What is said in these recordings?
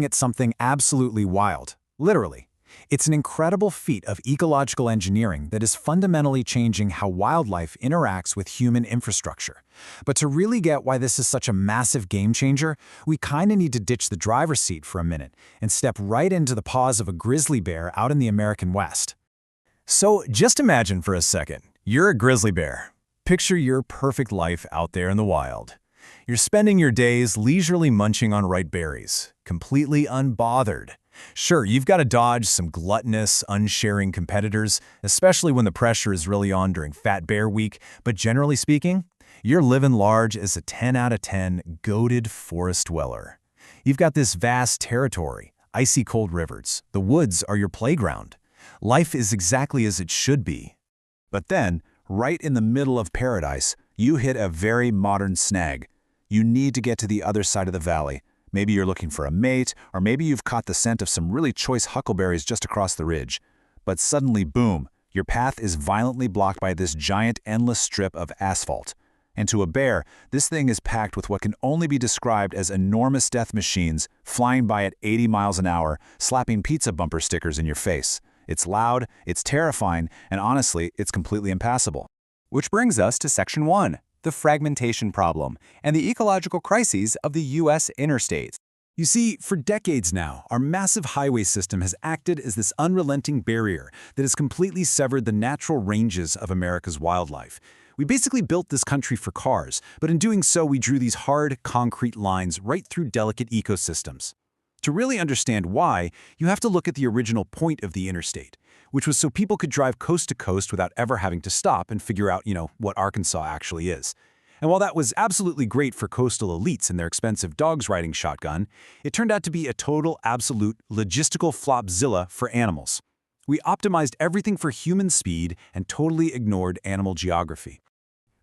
At something absolutely wild. Literally. It's an incredible feat of ecological engineering that is fundamentally changing how wildlife interacts with human infrastructure. But to really get why this is such a massive game changer, we kinda need to ditch the driver's seat for a minute and step right into the paws of a grizzly bear out in the American West. So just imagine for a second, you're a grizzly bear. Picture your perfect life out there in the wild. You're spending your days leisurely munching on ripe berries, completely unbothered. Sure, you've got to dodge some gluttonous, unsharing competitors, especially when the pressure is really on during Fat Bear Week, but generally speaking, you're living large as a 10 out of 10 goated forest dweller. You've got this vast territory, icy cold rivers, the woods are your playground. Life is exactly as it should be. But then, right in the middle of paradise, you hit a very modern snag. You need to get to the other side of the valley. Maybe you're looking for a mate, or maybe you've caught the scent of some really choice huckleberries just across the ridge. But suddenly, boom, your path is violently blocked by this giant, endless strip of asphalt. And to a bear, this thing is packed with what can only be described as enormous death machines flying by at 80 miles an hour, slapping pizza bumper stickers in your face. It's loud, it's terrifying, and honestly, it's completely impassable. Which brings us to Section 1. The fragmentation problem, and the ecological crises of the US Interstate. You see, for decades now, our massive highway system has acted as this unrelenting barrier that has completely severed the natural ranges of America's wildlife. We basically built this country for cars, but in doing so, we drew these hard, concrete lines right through delicate ecosystems. To really understand why, you have to look at the original point of the interstate, which was so people could drive coast to coast without ever having to stop and figure out, what Arkansas actually is. And while that was absolutely great for coastal elites and their expensive dogs riding shotgun, it turned out to be a total, absolute, logistical flopzilla for animals. We optimized everything for human speed and totally ignored animal geography.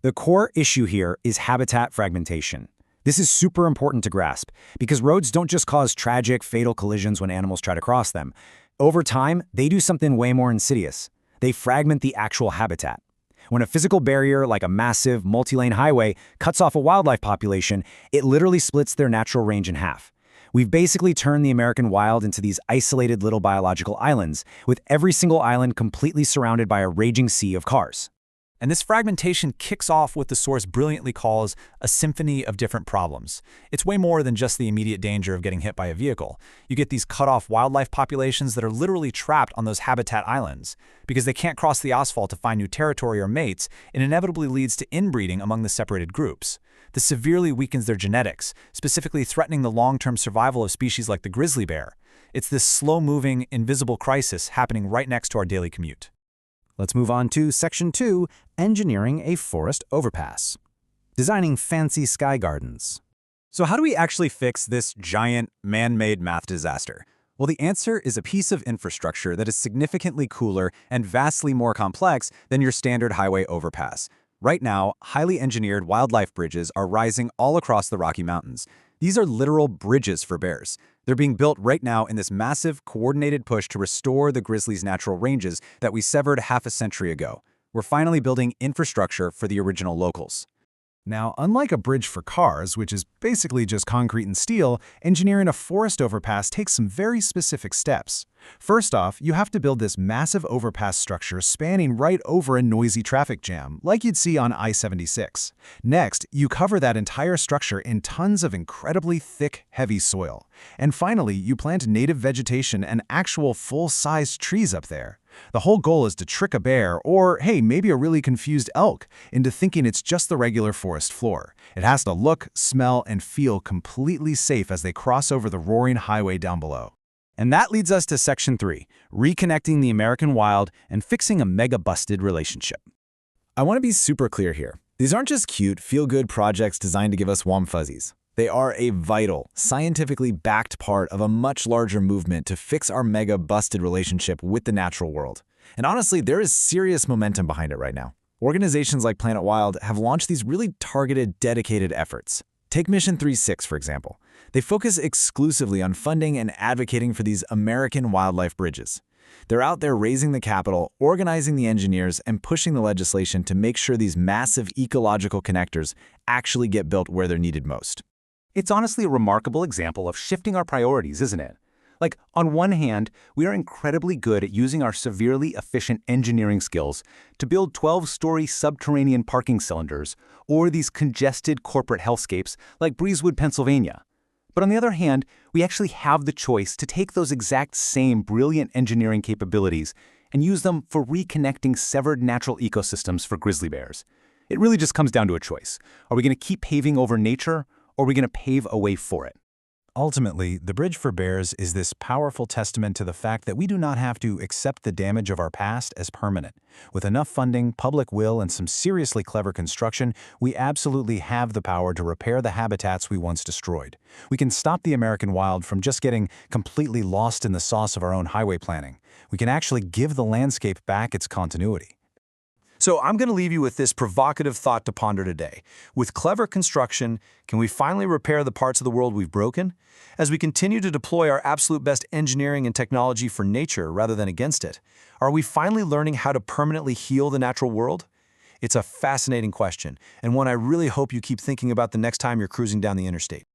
The core issue here is habitat fragmentation. This is super important to grasp, because roads don't just cause tragic, fatal collisions when animals try to cross them. Over time, they do something way more insidious. They fragment the actual habitat. When a physical barrier like a massive, multi-lane highway cuts off a wildlife population, it literally splits their natural range in half. We've basically turned the American wild into these isolated little biological islands, with every single island completely surrounded by a raging sea of cars. And this fragmentation kicks off what the source brilliantly calls a symphony of different problems. It's way more than just the immediate danger of getting hit by a vehicle. You get these cut-off wildlife populations that are literally trapped on those habitat islands. Because they can't cross the asphalt to find new territory or mates, it inevitably leads to inbreeding among the separated groups. This severely weakens their genetics, specifically threatening the long-term survival of species like the grizzly bear. It's this slow-moving, invisible crisis happening right next to our daily commute. Let's move on to Section 2, engineering a forest overpass. Designing fancy sky gardens. So how do we actually fix this giant, man-made math disaster? Well, the answer is a piece of infrastructure that is significantly cooler and vastly more complex than your standard highway overpass. Right now, highly engineered wildlife bridges are rising all across the Rocky Mountains. These are literal bridges for bears. They're being built right now in this massive, coordinated push to restore the grizzly's natural ranges that we severed half a century ago. We're finally building infrastructure for the original locals. Now, unlike a bridge for cars, which is basically just concrete and steel, engineering a forest overpass takes some very specific steps. First off, you have to build this massive overpass structure spanning right over a noisy traffic jam, like you'd see on I-76. Next, you cover that entire structure in tons of incredibly thick, heavy soil. And finally, you plant native vegetation and actual full-sized trees up there. The whole goal is to trick a bear, or hey, maybe a really confused elk, into thinking it's just the regular forest floor. It has to look, smell, and feel completely safe as they cross over the roaring highway down below. And that leads us to Section 3, reconnecting the American wild and fixing a mega-busted relationship. I want to be super clear here. These aren't just cute, feel-good projects designed to give us warm fuzzies. They are a vital, scientifically backed part of a much larger movement to fix our mega-busted relationship with the natural world. And honestly, there is serious momentum behind it right now. Organizations like Planet Wild have launched these really targeted, dedicated efforts. Take Mission 3.6, for example. They focus exclusively on funding and advocating for these American wildlife bridges. They're out there raising the capital, organizing the engineers, and pushing the legislation to make sure these massive ecological connectors actually get built where they're needed most. It's honestly a remarkable example of shifting our priorities, isn't it? Like, on one hand, we are incredibly good at using our severely efficient engineering skills to build 12-story subterranean parking cylinders or these congested corporate hellscapes like Breezewood, Pennsylvania. But on the other hand, we actually have the choice to take those exact same brilliant engineering capabilities and use them for reconnecting severed natural ecosystems for grizzly bears. It really just comes down to a choice. Are we going to keep paving over nature, or are we going to pave a way for it? Ultimately, the Bridge for Bears is this powerful testament to the fact that we do not have to accept the damage of our past as permanent. With enough funding, public will, and some seriously clever construction, we absolutely have the power to repair the habitats we once destroyed. We can stop the American wild from just getting completely lost in the sauce of our own highway planning. We can actually give the landscape back its continuity. So I'm going to leave you with this provocative thought to ponder today. With clever construction, can we finally repair the parts of the world we've broken? As we continue to deploy our absolute best engineering and technology for nature rather than against it, are we finally learning how to permanently heal the natural world? It's a fascinating question, and one I really hope you keep thinking about the next time you're cruising down the interstate.